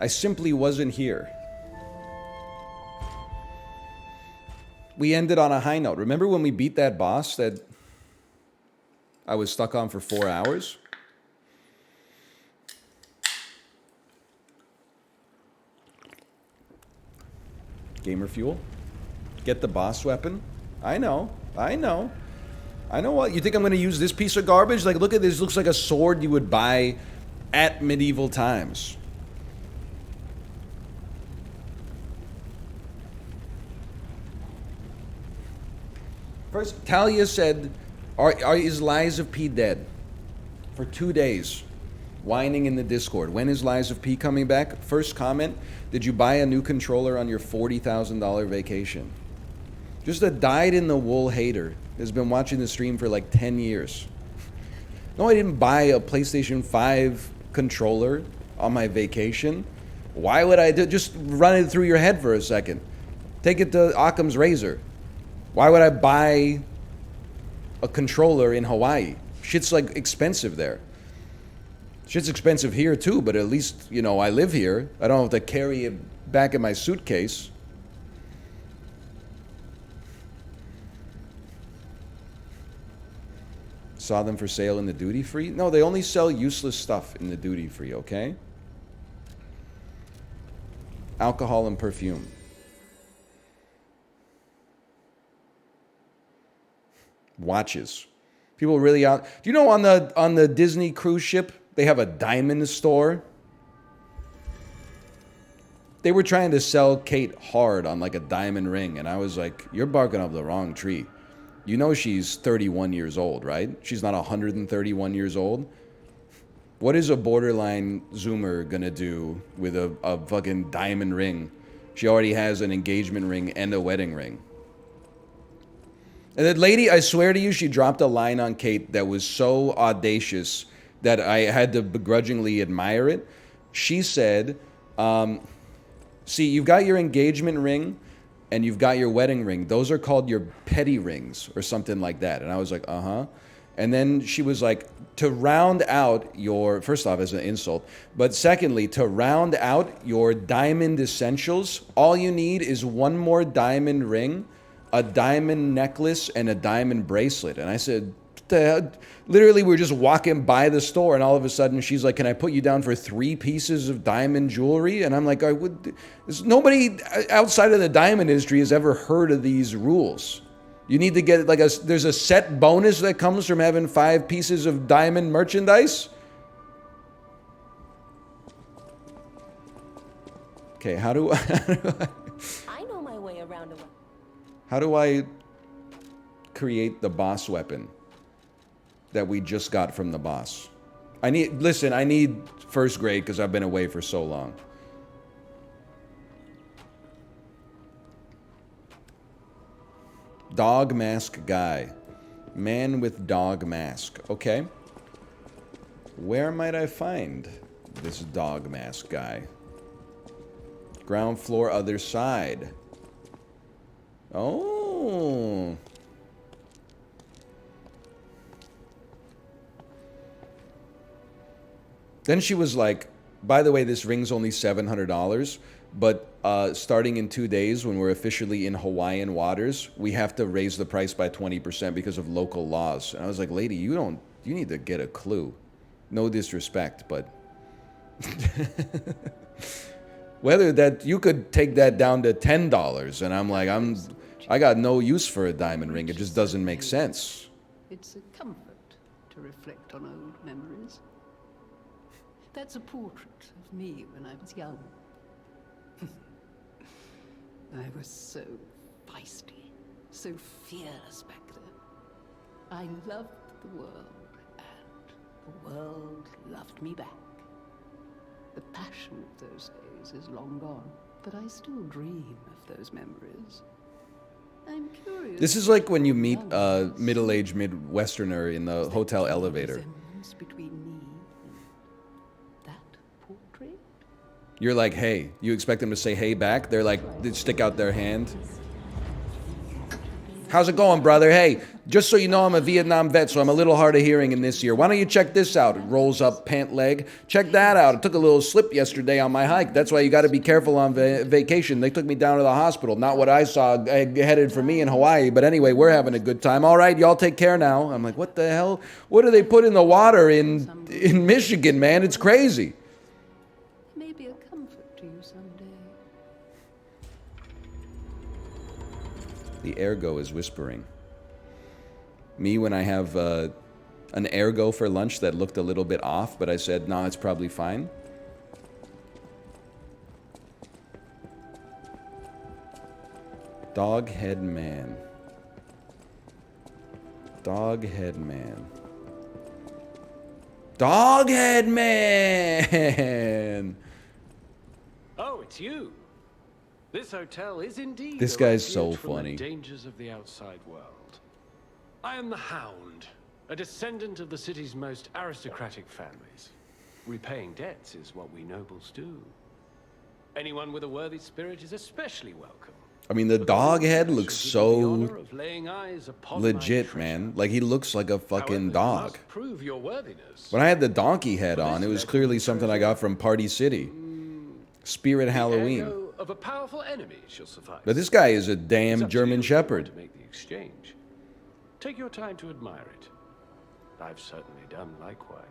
I simply wasn't here. We ended on a high note. Remember when we beat that boss that I was stuck on for 4 hours? Gamer fuel. Get the boss weapon. I know. I know. I know what. You think I'm going to use this piece of garbage? Like, look at this. Looks like a sword you would buy at medieval times. First, Talia said, is Lies of P dead? For 2 days. Whining in the Discord. When is Lies of P coming back? First comment, did you buy a new controller on your $40,000 vacation? Just a dyed-in-the-wool hater has been watching the stream for like 10 years. No, I didn't buy a PlayStation 5 controller on my vacation. Why would I do? Just run it through your head for a second. Take it to Occam's Razor. Why would I buy a controller in Hawaii? Shit's like expensive there. Shit's expensive here too, but at least, you know, I live here. I don't have to carry it back in my suitcase. Saw them for sale in the duty free? No, they only sell useless stuff in the duty free, okay? Alcohol and perfume. Watches. People really out. Do you know on the Disney cruise ship they have a diamond store? They were trying to sell Kate hard on like a diamond ring, and I was like, "You're barking up the wrong tree. You know she's 31 years old, right? She's not 131 years old. What is a borderline Zoomer gonna do with a fucking diamond ring? She already has an engagement ring and a wedding ring." And that lady, I swear to you, she dropped a line on Kate that was so audacious that I had to begrudgingly admire it. She said, see, you've got your engagement ring and you've got your wedding ring. Those are called your petty rings or something like that. And I was like, uh-huh. And then she was like, to round out your, first off, as an insult, but secondly, to round out your diamond essentials, all you need is one more diamond ring, a diamond necklace, and a diamond bracelet. And I said, what the hell? Literally, we were just walking by the store, and all of a sudden, she's like, can I put you down for 3 pieces of diamond jewelry? And I'm like, nobody outside of the diamond industry has ever heard of these rules. You need to get, like, there's a set bonus that comes from having 5 pieces of diamond merchandise? Okay, how do I know my way around a... How do I create the boss weapon that we just got from the boss? I need first grade because I've been away for so long. Dog mask guy. Man with dog mask. Okay. Where might I find this dog mask guy? Ground floor, other side. Oh. Then she was like, by the way, this ring's only $700, but starting in 2 days when we're officially in Hawaiian waters, we have to raise the price by 20% because of local laws. And I was like, lady, you need to get a clue. No disrespect, but whether that you could take that down to $10, and I'm like, I got no use for a diamond ring. It just doesn't make sense. It's a comfort to reflect on old memories. That's a portrait of me when I was young. I was so feisty, so fearless back then. I loved the world, and the world loved me back. The passion of those days is long gone, but I still dream of those memories. I'm curious. This is like when you meet a middle-aged Midwesterner in the hotel elevator. Between me and that portrait? You're like, hey. You expect them to say hey back. They're like, they stick out their hand. How's it going, brother? Hey, just so you know, I'm a Vietnam vet, so I'm a little hard of hearing in this year. Why don't you check this out? It rolls up pant leg. Check that out. I took a little slip yesterday on my hike. That's why you got to be careful on vacation. They took me down to the hospital. Not what I saw headed for me in Hawaii. But anyway, we're having a good time. All right, y'all take care now. I'm like, what the hell? What do they put in the water in Michigan, man? It's crazy. Maybe a comfort to you someday. The ergo is whispering. Me, when I have an ergo for lunch that looked a little bit off, but I said, no, it's probably fine. Doghead man. Doghead man. Doghead man! Oh, it's you. This hotel is indeed. This a guy's refuge so from funny. The dangers of the outside world. I am the Hound, a descendant of the city's most aristocratic families. Repaying debts is what we nobles do. Anyone with a worthy spirit is especially welcome. I mean, the dog head looks so legit, treasure. man. Like, he looks like a fucking However, dog. You must prove your worthiness. When I had the donkey head on, it was clearly something I got from Party City. Spirit Halloween. Ergo of a powerful enemy shall suffice. But this guy is a It's damn up to German you if you want Shepherd. to make the exchange. Take your time to admire it. I've certainly done likewise.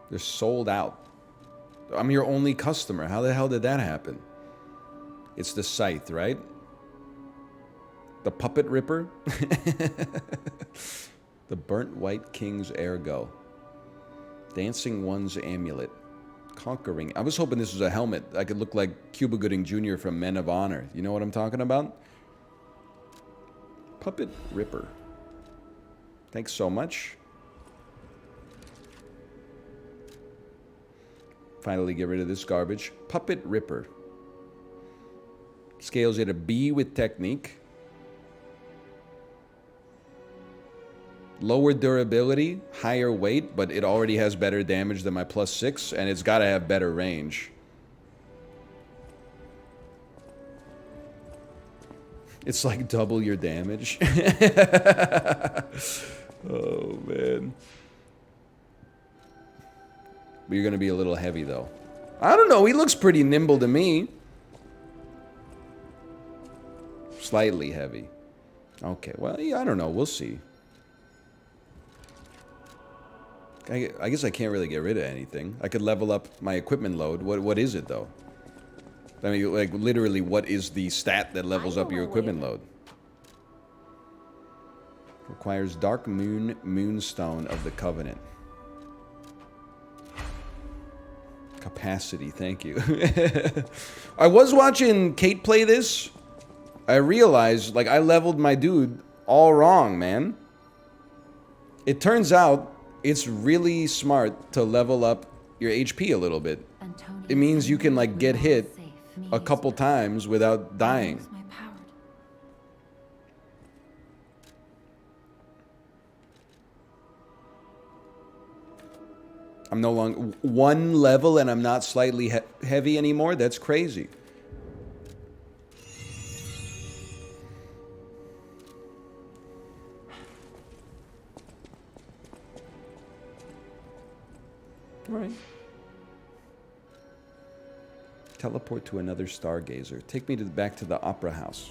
They're sold out. I'm your only customer. How the hell did that happen? It's the scythe, right? The puppet ripper? The burnt white king's ergo. Dancing one's amulet. Conquering. I was hoping this was a helmet. I could look like Cuba Gooding Jr. from Men of Honor. You know what I'm talking about? Puppet ripper. Thanks so much. Finally get rid of this garbage. Puppet ripper. Scales at a B with technique. Lower durability, higher weight, but it already has better damage than my +6, and it's got to have better range. It's like double your damage. Oh, man. But you're going to be a little heavy, though. I don't know. He looks pretty nimble to me. Slightly heavy. Okay, well, yeah, I don't know. We'll see. I guess I can't really get rid of anything. I could level up my equipment load. What is it, though? I mean, like, literally, what is the stat that levels up your equipment load? Requires Dark Moonstone of the Covenant. Capacity, thank you. I was watching Kate play this. I realized, like, I leveled my dude all wrong, man. It turns out it's really smart to level up your HP a little bit. It means you can, like, get hit a couple times without dying. I'm no longer one level and I'm not slightly heavy anymore. That's crazy. All right. Teleport to another stargazer. Take me back to the opera house.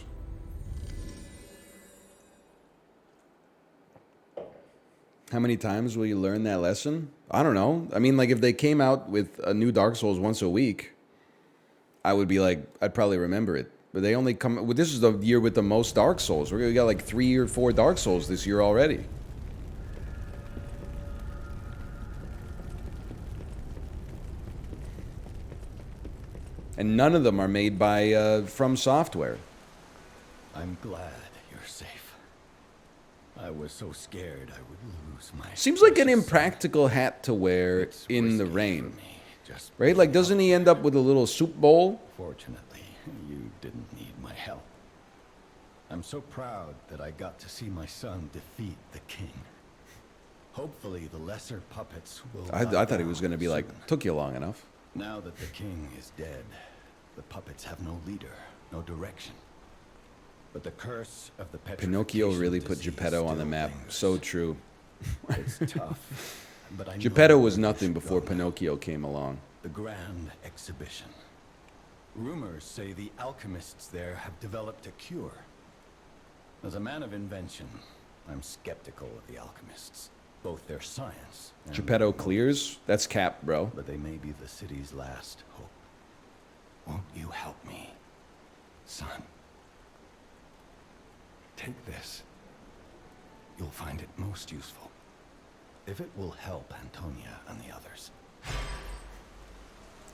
How many times will you learn that lesson? I don't know. I mean, like, if they came out with a new Dark Souls once a week, I would be like, I'd probably remember it. But they only come... Well, this is the year with the most Dark Souls. We got like 3 or 4 Dark Souls this year already. And none of them are made by From Software. I'm glad you're safe. I was so scared I would lose my... Seems like an impractical hat to wear in the rain. Right? Like, doesn't he end up with a little soup bowl? Fortunately, you didn't need my help. I'm so proud that I got to see my son defeat the king. Hopefully the lesser puppets will... I thought he was going to be like, took you long enough. Now that the king is dead, the puppets have no leader, no direction. But the curse of the Pinocchio really put disease Geppetto on the still map. lingers. So true. It's tough, but I know Geppetto where was we nothing should before go now. Pinocchio came along. The grand exhibition. Rumors say the alchemists there have developed a cure. As a man of invention, I'm skeptical of the alchemists, both their science and Geppetto their clears? That's cap, bro. but they may be the city's last hope. Won't you help me, son? Take this. You'll find it most useful. If it will help Antonia and the others.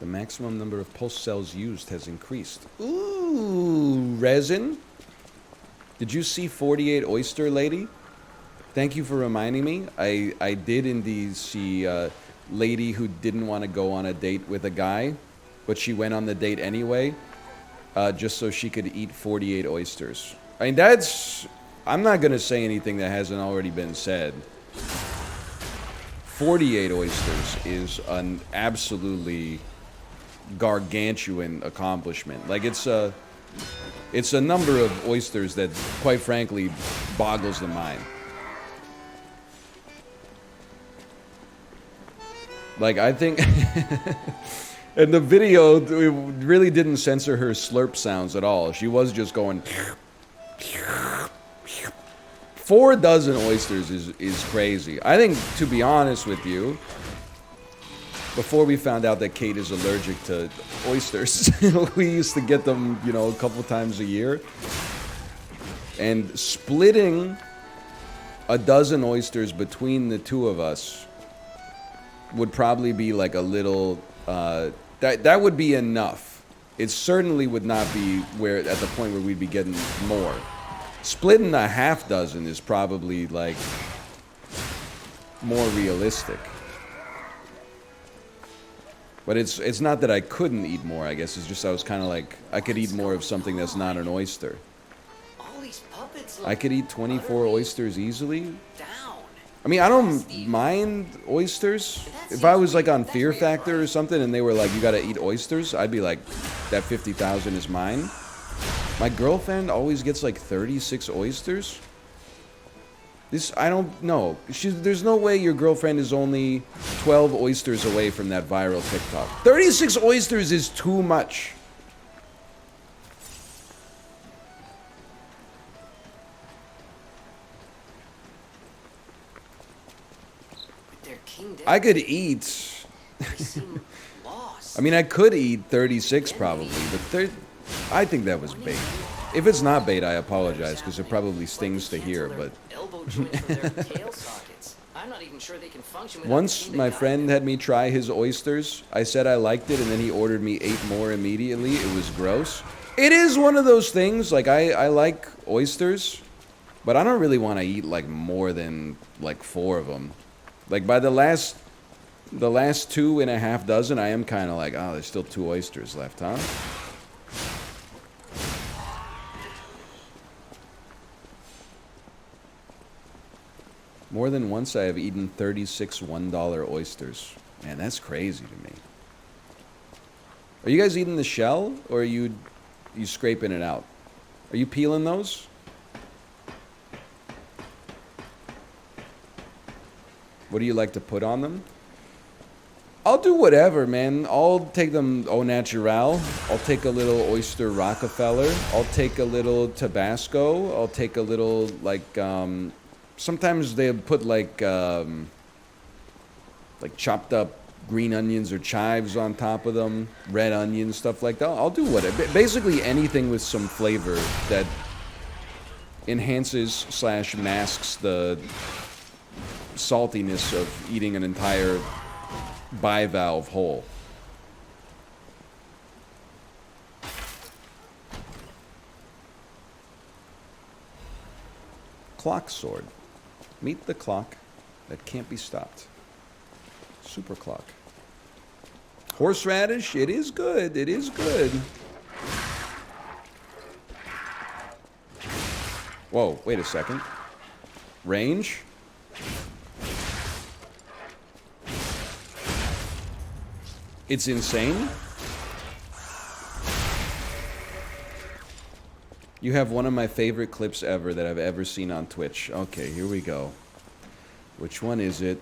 The maximum number of pulse cells used has increased. Ooh, resin? Did you see 48 Oyster Lady? Thank you for reminding me. I did indeed see a lady who didn't want to go on a date with a guy, but she went on the date anyway, just so she could eat 48 oysters. I mean, that's... I'm not going to say anything that hasn't already been said. 48 oysters is an absolutely gargantuan accomplishment. Like, it's a number of oysters that, quite frankly, boggles the mind. Like, I think... in the video, it really didn't censor her slurp sounds at all. She was just going... 4 dozen oysters is crazy. I think, to be honest with you, before we found out that Kate is allergic to oysters, we used to get them, you know, a couple times a year. And splitting a dozen oysters between the two of us would probably be like a little... that would be enough. It certainly would not be where at the point where we'd be getting more. Splitting a half dozen is probably, like, more realistic. But it's not that I couldn't eat more, I guess. It's just I was kind of like, I could eat more of something that's not an oyster. All these puppets I could eat 24 oysters easily. down. I mean, I don't mind oysters. If I was, like, on Fear Factor or something and they were like, you gotta eat oysters, I'd be like, that 50,000 is mine. My girlfriend always gets like 36 oysters. This, I don't know. There's no way your girlfriend is only 12 oysters away from that viral TikTok. 36 oysters is too much. Their king I could eat... they seem lost. I mean, I could eat 36 probably, but I think that was bait. If it's not bait, I apologize, because it probably stings to hear, but... Elbow joints from their tail sockets. I'm not even sure they can function without Once the king my to guide friend them. had me try his oysters, I said I liked it, and then he ordered me 8 more immediately. It was gross. It is one of those things, like, I like oysters, but I don't really want to eat, like, more than, like, 4 of them. Like, by the last 2.5 dozen, I am kind of like, oh, there's still 2 oysters left, huh? More than once I have eaten 36 $1 oysters. Man, that's crazy to me. Are you guys eating the shell, or are you scraping it out? Are you peeling those? What do you like to put on them? I'll do whatever, man. I'll take them au natural. I'll take a little oyster Rockefeller. I'll take a little Tabasco. I'll take a little, like, sometimes they put, like chopped up green onions or chives on top of them, red onions, stuff like that. I'll do whatever. Basically anything with some flavor that enhances / masks the saltiness of eating an entire bivalve whole. Clock sword. Meet the clock that can't be stopped. Super clock. Horseradish, it is good. It is good. Whoa, wait a second. Range? It's insane. You have one of my favorite clips ever that I've ever seen on Twitch. Okay, here we go. Which one is it?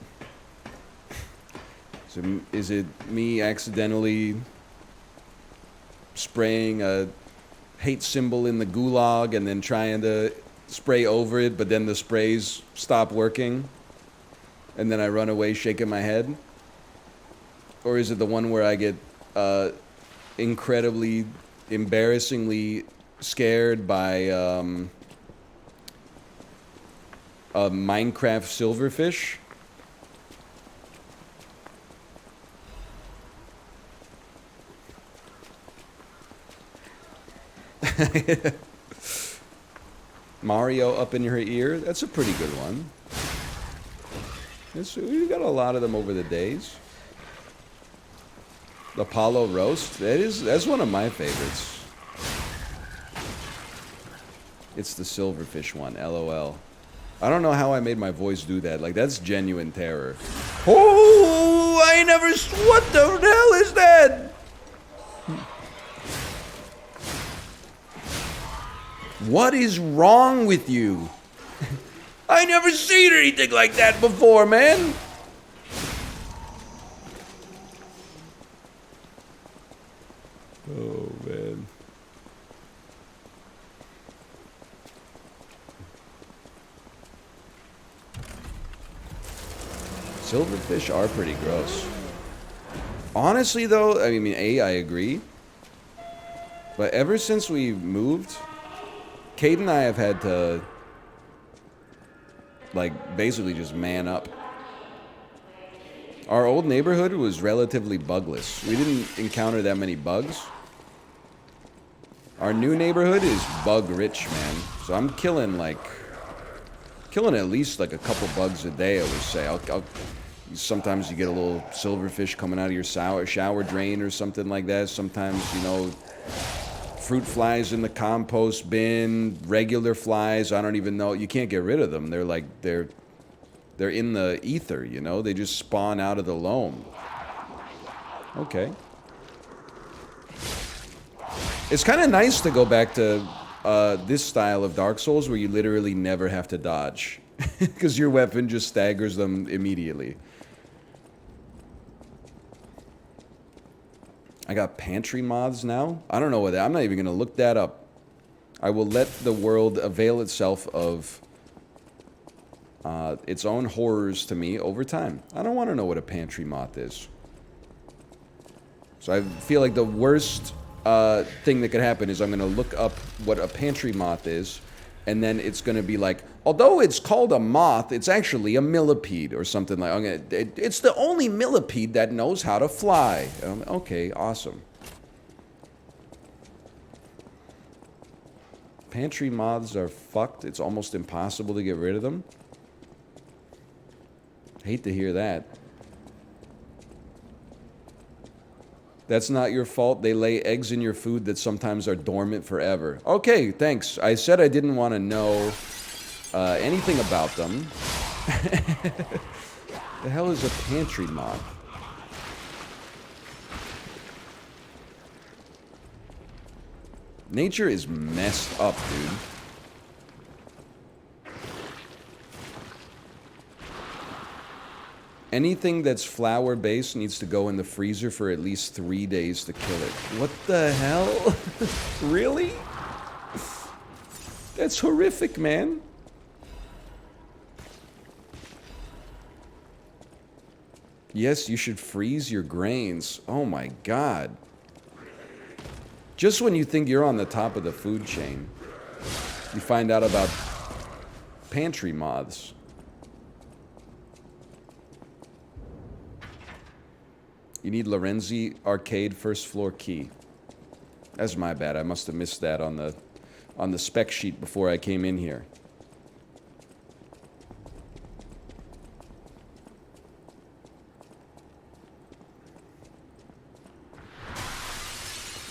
Is it me accidentally spraying a hate symbol in the gulag and then trying to spray over it, but then the sprays stop working? And then I run away shaking my head? Or is it the one where I get incredibly, embarrassingly scared by a Minecraft silverfish? Mario up in her ear? That's a pretty good one. We got a lot of them over the days. The Apollo roast? That's one of my favorites. It's the silverfish one, LOL. I don't know how I made my voice do that. Like, that's genuine terror. Oh, I never... What the hell is that? What is wrong with you? I never seen anything like that before, man. Oh, man. Silverfish are pretty gross. Honestly, though, I mean, I agree. But ever since we moved, Kate and I have had to, like, basically just man up. Our old neighborhood was relatively bugless. We didn't encounter that many bugs. Our new neighborhood is bug rich, man. So I'm killing at least like a couple bugs a day, I would say. Sometimes you get a little silverfish coming out of your shower drain or something like that. Sometimes, you know, fruit flies in the compost bin, regular flies, I don't even know. You can't get rid of them. They're in the ether, you know? They just spawn out of the loam. Okay. It's kind of nice to go back to this style of Dark Souls where you literally never have to dodge. Because your weapon just staggers them immediately. I got pantry moths now? I don't know what that... I'm not even going to look that up. I will let the world avail itself of its own horrors to me over time. I don't want to know what a pantry moth is. So I feel like the worst thing that could happen is I'm going to look up what a pantry moth is, and then it's going to be like, although it's called a moth, it's actually a millipede or something like. It's the only millipede that knows how to fly. Okay, awesome. Pantry moths are fucked. It's almost impossible to get rid of them. Hate to hear that. That's not your fault. They lay eggs in your food that sometimes are dormant forever. Okay, thanks. I said I didn't want to know anything about them. The hell is a pantry moth? Nature is messed up, dude. Anything that's flour-based needs to go in the freezer for at least 3 days to kill it. What the hell? Really? That's horrific, man. Yes, you should freeze your grains. Oh my god. Just when you think you're on the top of the food chain, you find out about pantry moths. You need Lorenzi Arcade first floor key. That's my bad. I must have missed that on the spec sheet before I came in here.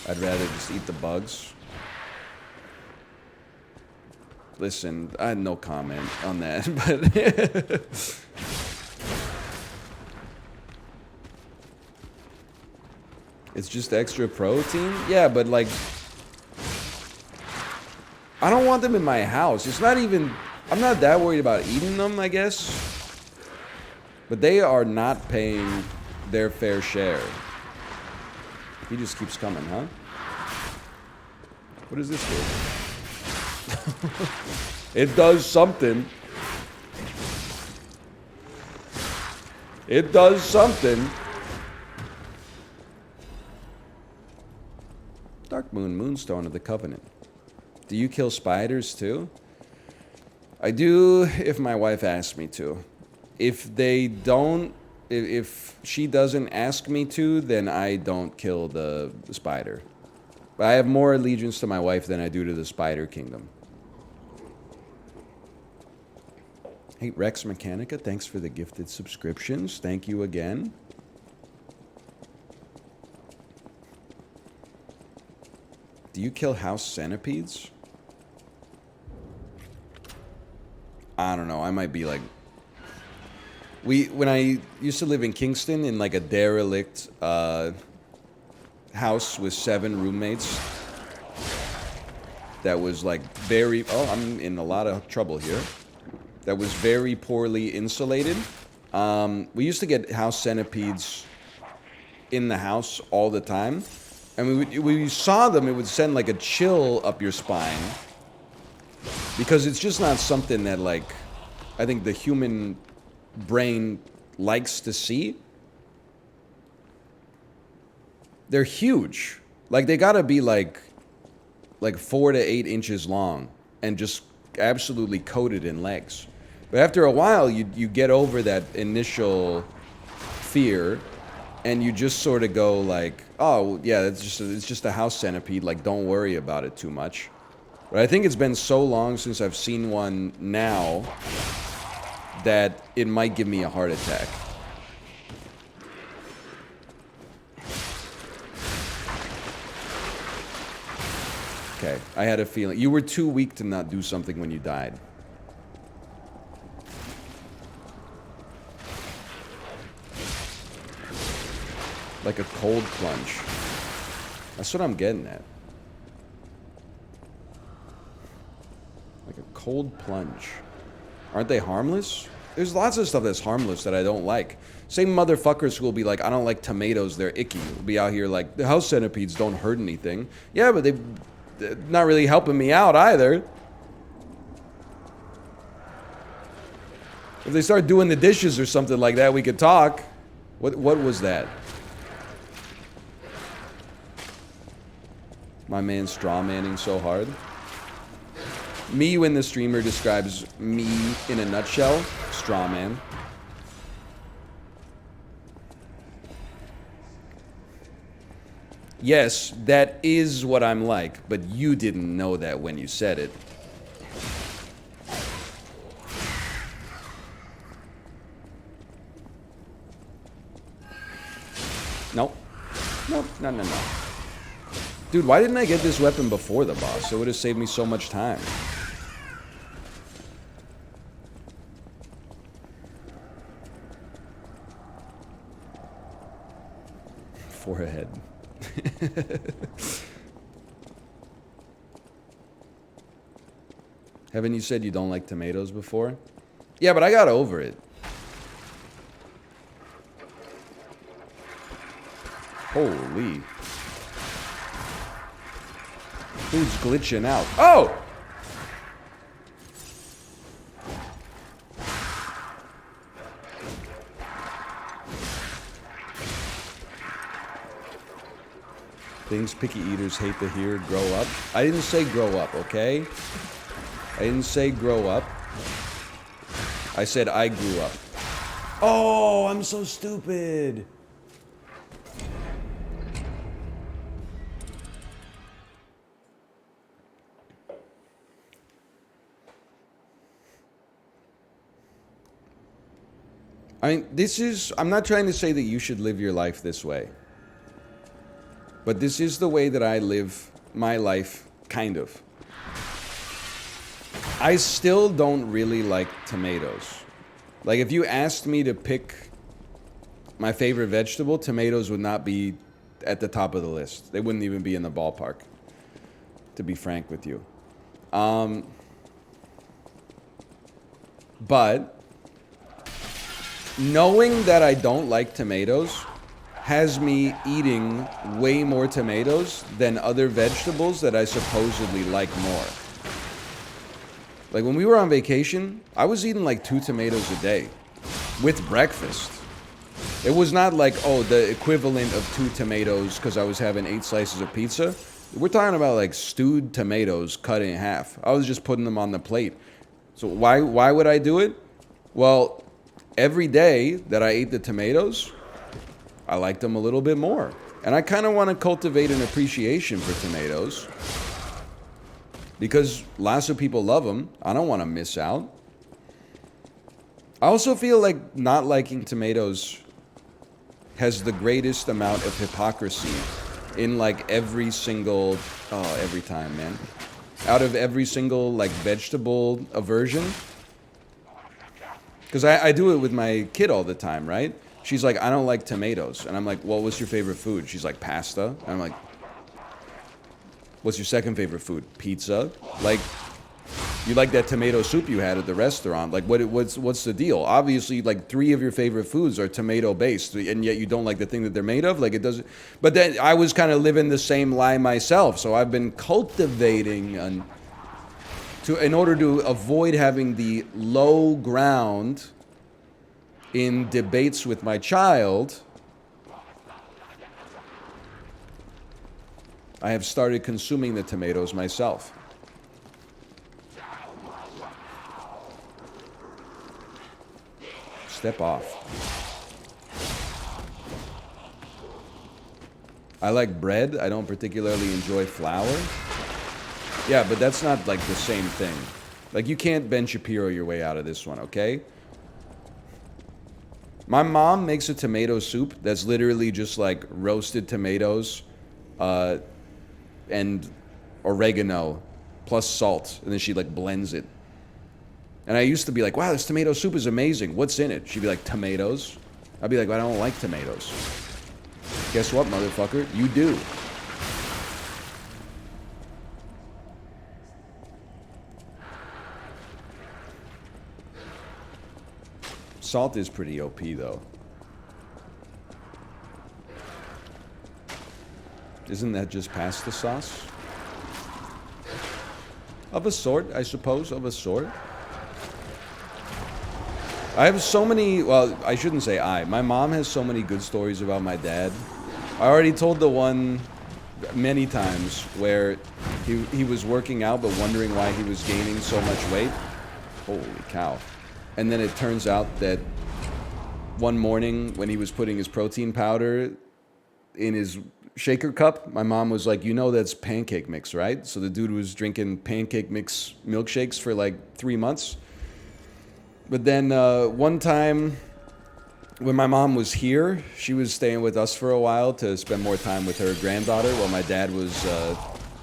I'd rather just eat the bugs. Listen, I had no comment on that, but It's just extra protein? Yeah, but like, I don't want them in my house. It's not even, I'm not that worried about eating them, I guess. But they are not paying their fair share. He just keeps coming, huh? What does this do? It does something. It does something. Dark Moon, Moonstone of the Covenant. Do you kill spiders too? I do if my wife asks me to. If they don't, if she doesn't ask me to, then I don't kill the spider. But I have more allegiance to my wife than I do to the Spider Kingdom. Hey, Rex Mechanica, thanks for the gifted subscriptions. Thank you again. Do you kill house centipedes? I don't know. I might be like... When I used to live in Kingston in like a derelict house with 7 roommates that was like very... Oh, I'm in a lot of trouble here. That was very poorly insulated. We used to get house centipedes in the house all the time. And we saw them, it would send like a chill up your spine. Because it's just not something that like, I think the human brain likes to see. They're huge. Like they gotta be like 4 to 8 inches long and just absolutely coated in legs. But after a while, you get over that initial fear, and you just sort of go like, oh yeah, it's just a house centipede. Like don't worry about it too much. But I think it's been so long since I've seen one now that it might give me a heart attack. Okay, I had a feeling. You were too weak to not do something when you died. Like a cold plunge. That's what I'm getting at. Like a cold plunge. Aren't they harmless? There's lots of stuff that's harmless that I don't like. Same motherfuckers who will be like, I don't like tomatoes, they're icky. Will be out here like, the house centipedes don't hurt anything. Yeah, but they're not really helping me out either. If they start doing the dishes or something like that, we could talk. What was that? My man straw manning so hard. Me when the streamer describes me in a nutshell, straw man. Yes, that is what I'm like, but you didn't know that when you said it. Nope. Nope, no. Dude, why didn't I get this weapon before the boss? It would have saved me so much time. Forehead. Haven't you said you don't like tomatoes before? Yeah, but I got over it. Holy. Who's glitching out? Oh! Things picky eaters hate to hear, grow up. I didn't say grow up, okay? I didn't say grow up. I said I grew up. Oh, I'm so stupid. I mean, I'm not trying to say that you should live your life this way. But this is the way that I live my life, kind of. I still don't really like tomatoes. Like, if you asked me to pick my favorite vegetable, tomatoes would not be at the top of the list. They wouldn't even be in the ballpark, to be frank with you. But knowing that I don't like tomatoes has me eating way more tomatoes than other vegetables that I supposedly like more. Like when we were on vacation, I was eating like 2 tomatoes a day with breakfast. It was not like, oh, the equivalent of 2 tomatoes because I was having 8 slices of pizza. We're talking about like stewed tomatoes cut in half. I was just putting them on the plate. So why would I do it? Well, every day that I ate the tomatoes, I liked them a little bit more. And I kind of want to cultivate an appreciation for tomatoes because lots of people love them. I don't want to miss out. I also feel like not liking tomatoes has the greatest amount of hypocrisy in like every single, every time, man. Out of every single like vegetable aversion. Because I do it with my kid all the time, right? She's like, I don't like tomatoes. And I'm like, well, what's your favorite food? She's like, pasta. And I'm like, what's your second favorite food? Pizza. Like, you like that tomato soup you had at the restaurant. Like, what's the deal? Obviously, like, 3 of your favorite foods are tomato-based, and yet you don't like the thing that they're made of? Like, it doesn't... But then I was kind of living the same lie myself, so I've been cultivating in order to avoid having the low ground in debates with my child, I have started consuming the tomatoes myself. Step off. I like bread. I don't particularly enjoy flour. Yeah, but that's not like the same thing. Like, you can't Ben Shapiro your way out of this one, okay? My mom makes a tomato soup that's literally just like roasted tomatoes and oregano plus salt, and then she like blends it. And I used to be like, wow, this tomato soup is amazing. What's in it? She'd be like, tomatoes. I'd be like, well, I don't like tomatoes. Guess what, motherfucker? You do. Salt is pretty OP, though. Isn't that just pasta sauce? Of a sort, I suppose, of a sort. I have so many, well, I shouldn't say I. My mom has so many good stories about my dad. I already told the one many times where he was working out but wondering why he was gaining so much weight. Holy cow. And then it turns out that one morning when he was putting his protein powder in his shaker cup, my mom was like, you know that's pancake mix, right? So the dude was drinking pancake mix milkshakes for like 3 months. But then one time when my mom was here, she was staying with us for a while to spend more time with her granddaughter while my dad was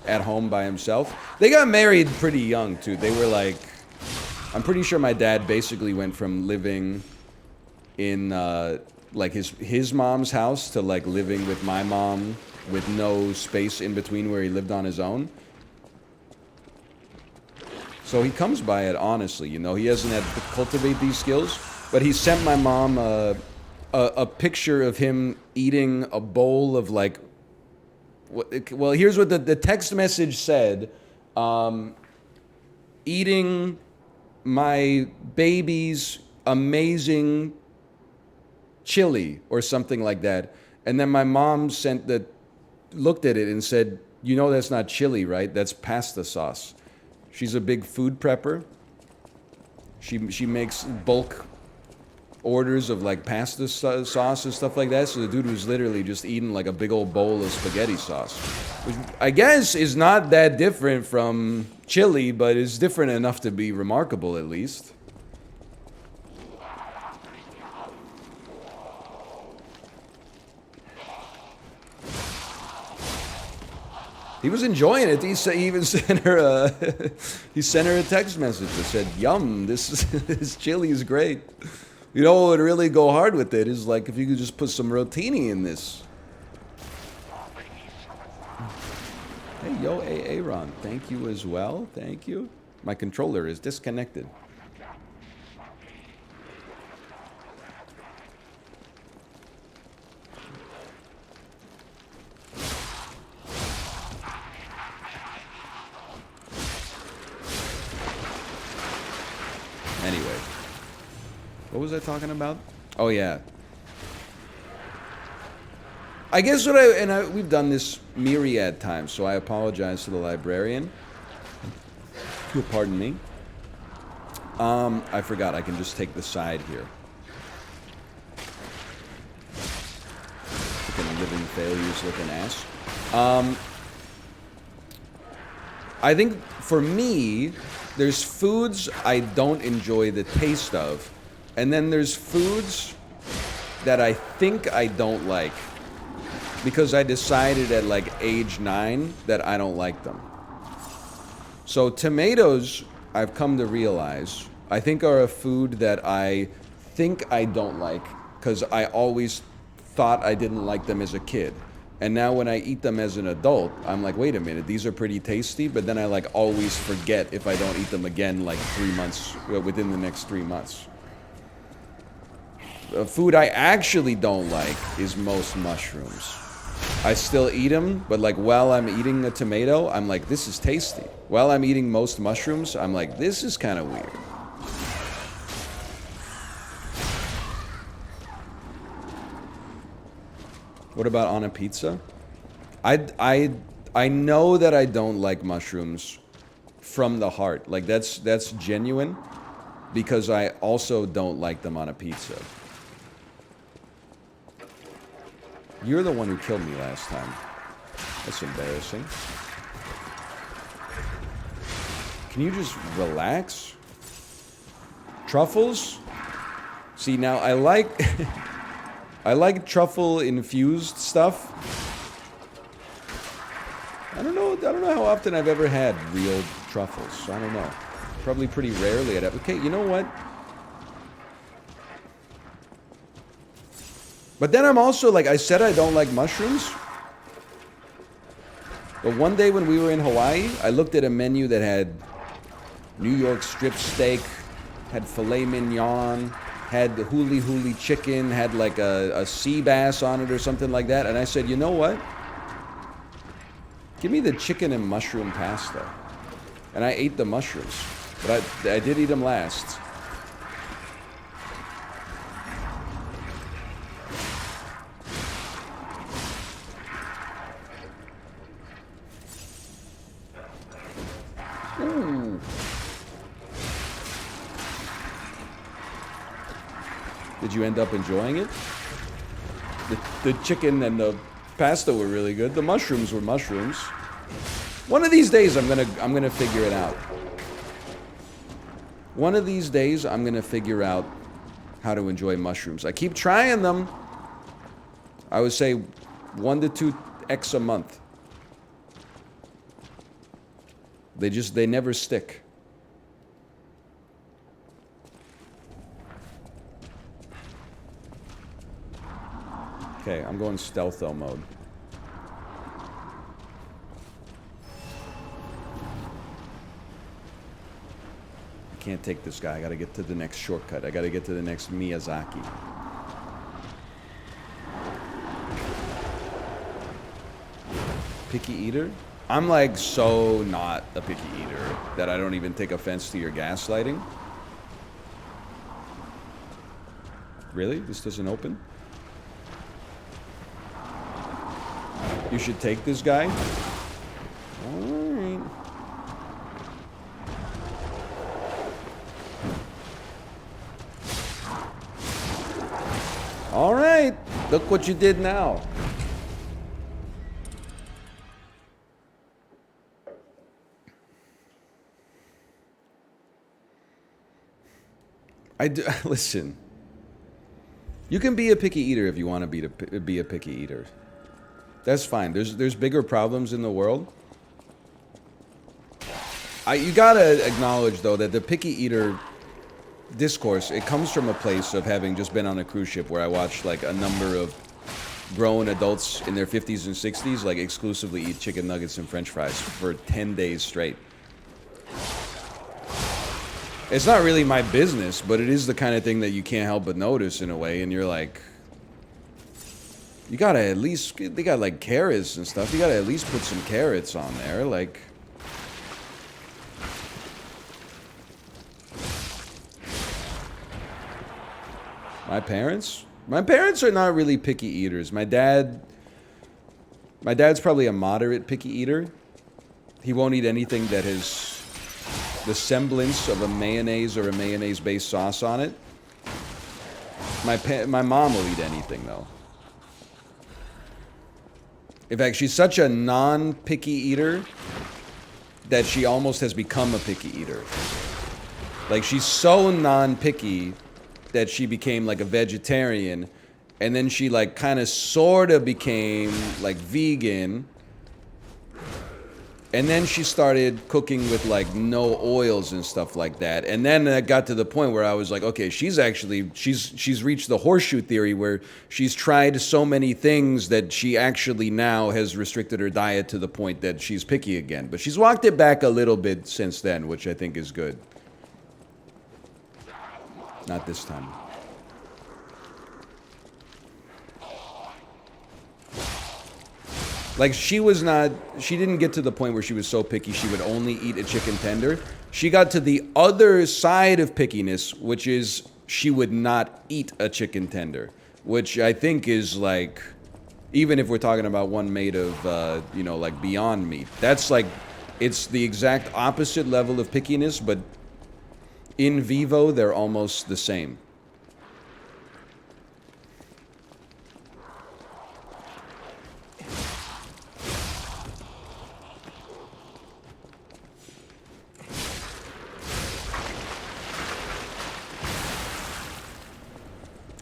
at home by himself. They got married pretty young, too. They were like... I'm pretty sure my dad basically went from living in like his mom's house to like living with my mom with no space in between where he lived on his own. So he comes by it honestly, you know. He hasn't had to cultivate these skills, but he sent my mom a picture of him eating a bowl of like... Well, here's what the text message said. Eating... my baby's amazing chili or something like that. And then my mom looked at it and said, you know that's not chili, right? That's pasta sauce. She's a big food prepper. She makes bulk orders of like pasta sauce and stuff like that. So the dude was literally just eating like a big old bowl of spaghetti sauce, which I guess is not that different from chili, but is different enough to be remarkable at least. He was enjoying it. He even sent her a text message that said, "Yum, this chili is great." You know what would really go hard with it is like if you could just put some rotini in this. Yo, Aaron, thank you as well. Thank you. My controller is disconnected. Anyway, what was I talking about? Oh yeah. I guess we've done this myriad times, so I apologize to the librarian. You'll pardon me. I forgot. I can just take the side here. Freaking living failures looking ass. I think for me, there's foods I don't enjoy the taste of, and then there's foods that I think I don't like because I decided at like age 9 that I don't like them. So tomatoes, I've come to realize, I think are a food that I think I don't like because I always thought I didn't like them as a kid. And now when I eat them as an adult, I'm like, wait a minute, these are pretty tasty, but then I like always forget if I don't eat them again like 3 months, within the next 3 months. The food I actually don't like is most mushrooms. I still eat them, but like while I'm eating a tomato, I'm like, this is tasty. While I'm eating most mushrooms, I'm like, this is kind of weird. What about on a pizza? I know that I don't like mushrooms from the heart. Like that's genuine because I also don't like them on a pizza. You're the one who killed me last time. That's embarrassing. Can you just relax? Truffles? See, now I like I like truffle infused stuff. I don't know how often I've ever had real truffles. I don't know. Probably pretty rarely. Okay, you know what? But then I'm also like, I said I don't like mushrooms. But one day when we were in Hawaii, I looked at a menu that had New York strip steak, had filet mignon, had the huli chicken, had like a sea bass on it or something like that. And I said, you know what? Give me the chicken and mushroom pasta. And I ate the mushrooms. But I did eat them last. Ooh. Did you end up enjoying it? The chicken and the pasta were really good. The mushrooms were mushrooms. One of these days I'm gonna figure it out. One of these days I'm gonna figure out how to enjoy mushrooms. I keep trying them. I would say 1 to 2 X a month. They never stick. Okay, I'm going stealtho mode. I can't take this guy. I gotta get to the next shortcut. I gotta get to the next Miyazaki. Picky eater? I'm like so not a picky eater that I don't even take offense to your gaslighting. Really? This doesn't open? You should take this guy? Alright. Alright. Look what you did now. Listen. You can be a picky eater if you want to be a picky eater. That's fine. There's bigger problems in the world. You gotta acknowledge though that the picky eater discourse, it comes from a place of having just been on a cruise ship where I watched like a number of grown adults in their 50s and 60s like exclusively eat chicken nuggets and french fries for 10 days straight. It's not really my business, but it is the kind of thing that you can't help but notice in a way, and you're like, you gotta at least, they got like carrots and stuff, you gotta at least put some carrots on there, like. My parents are not really picky eaters. My dad's probably a moderate picky eater. He won't eat anything that has the semblance of a mayonnaise or a mayonnaise-based sauce on it. My mom will eat anything, though. In fact, she's such a non-picky eater that she almost has become a picky eater. Like, she's so non-picky that she became like a vegetarian, and then she like kind of sort of became like vegan, and then she started cooking with like no oils and stuff like that, and then it got to the point where I was like, okay, she's reached the horseshoe theory where she's tried so many things that she actually now has restricted her diet to the point that she's picky again, but she's walked it back a little bit since then, which I think is good. Not this time. Like, she didn't get to the point where she was so picky she would only eat a chicken tender. She got to the other side of pickiness, which is she would not eat a chicken tender. Which I think is like, even if we're talking about one made of, you know, like Beyond Meat. That's like, it's the exact opposite level of pickiness, but in vivo, they're almost the same.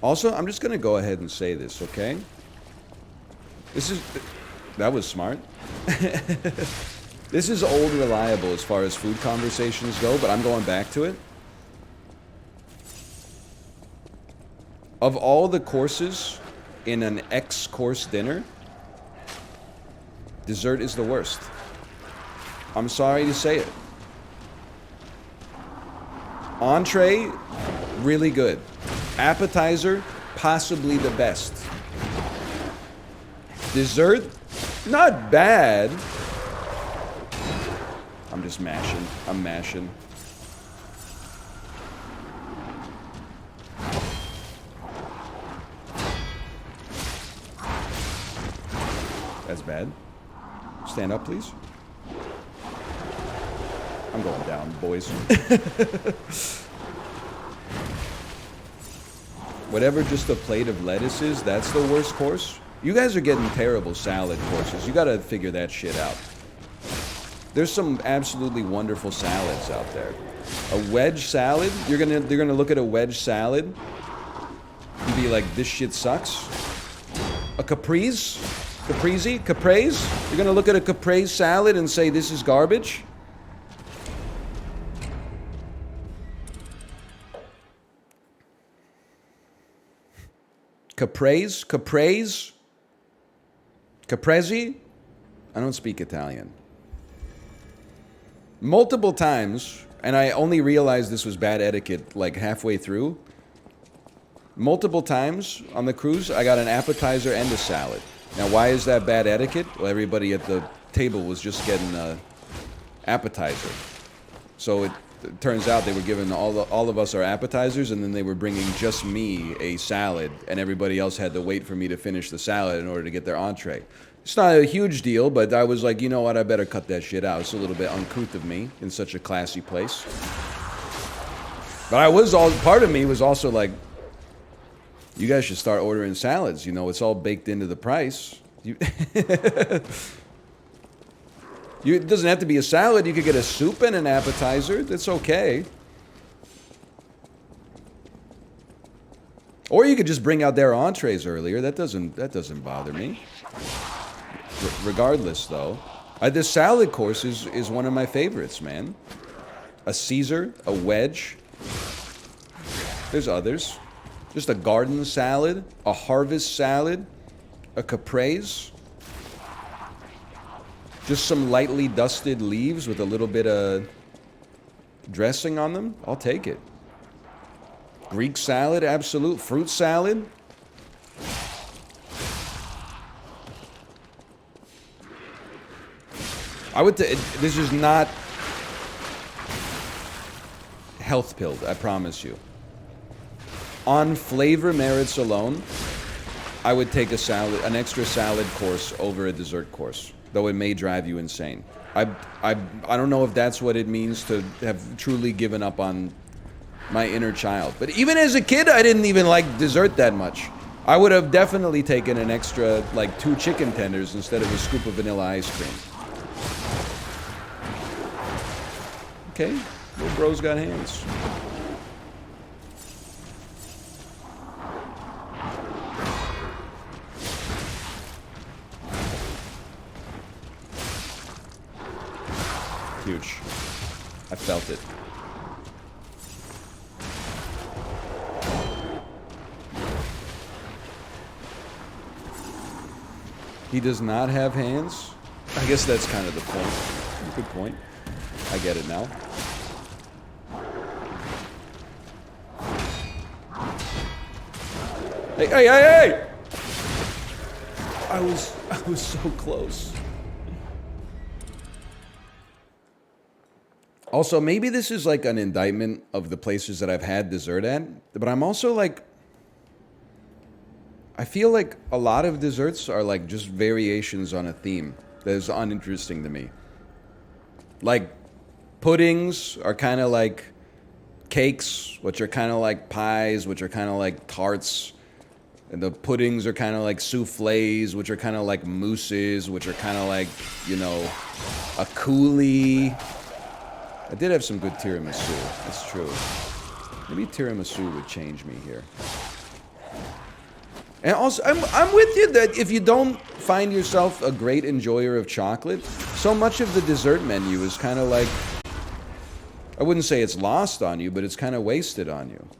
Also, I'm just going to go ahead and say this, okay? That was smart. This is old reliable as far as food conversations go, but I'm going back to it. Of all the courses in an X-course dinner, dessert is the worst. I'm sorry to say it. Entree, really good. Appetizer, possibly the best. Dessert, not bad. I'm just mashing. I'm mashing. That's bad. Stand up, please. I'm going down, boys. Whatever just a plate of lettuce is, that's the worst course. You guys are getting terrible salad courses. You gotta figure that shit out. There's some absolutely wonderful salads out there. A wedge salad, they're gonna look at a wedge salad and be like, this shit sucks. A caprese? You're gonna look at a caprese salad and say this is garbage? Caprese? Caprese? I don't speak Italian. Multiple times, and I only realized this was bad etiquette like halfway through. Multiple times on the cruise, I got an appetizer and a salad. Now, why is that bad etiquette? Well, everybody at the table was just getting an appetizer. So it turns out they were giving all of us our appetizers, and then they were bringing just me a salad, and everybody else had to wait for me to finish the salad in order to get their entree. It's not a huge deal, but I was like, you know what, I better cut that shit out. It's a little bit uncouth of me in such a classy place. But part of me was also like, you guys should start ordering salads. You know, it's all baked into the price. It doesn't have to be a salad. You could get a soup and an appetizer. That's okay. Or you could just bring out their entrees earlier. That doesn't bother me. Regardless, though, this salad course is one of my favorites, man. A Caesar, a wedge. There's others. Just a garden salad, a harvest salad, A caprese. Just some lightly dusted leaves with a little bit of dressing on them. I'll take it. Greek salad, absolute. Fruit salad. I would. This is not health pilled. I promise you. On flavor merits alone, I would take a salad, an extra salad course over a dessert course, though it may drive you insane. I don't know if that's what it means to have truly given up on my inner child. But even as a kid, I didn't even like dessert that much. I would have definitely taken an extra, like 2 chicken tenders instead of a scoop of vanilla ice cream. Okay, little bro's got hands. Huge. I felt it. He does not have hands? I guess that's kind of the point. Good point. I get it now. Hey, hey, hey, hey! I was so close. Also, maybe this is like an indictment of the places that I've had dessert at, but I'm also like, I feel like a lot of desserts are like just variations on a theme that is uninteresting to me. Like, puddings are kind of like cakes, which are kind of like pies, which are kind of like tarts. And the puddings are kind of like soufflés, which are kind of like mousses, which are kind of like, you know, a coulis. I did have some good tiramisu. That's true. Maybe tiramisu would change me here. And also, I'm with you that if you don't find yourself a great enjoyer of chocolate, so much of the dessert menu is kind of like, I wouldn't say it's lost on you, but it's kind of wasted on you.